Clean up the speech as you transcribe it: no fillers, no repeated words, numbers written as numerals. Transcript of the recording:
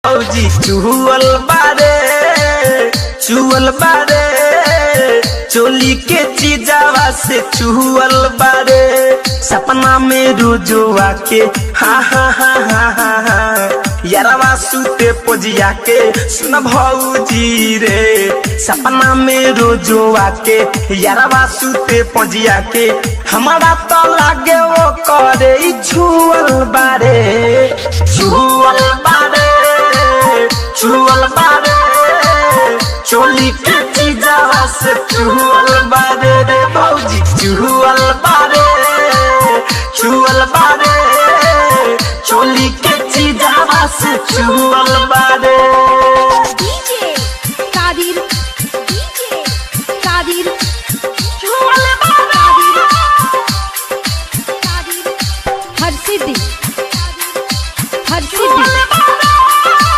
फौजी चुहल बारे चोली के चीजावा से चुहल बारे सपना में रोजवा के हा हा हा हा हा हा यारवा सुते पोजिया के सुन भौजी रे सपना में रोजवा के यारवा सुते पोजिया के हमारा तो लागे वो करे छुअल बारे चोली के चीजावा से चुहल बारे रे भौजी चुहल बारे चोली के चीजावा से चुहल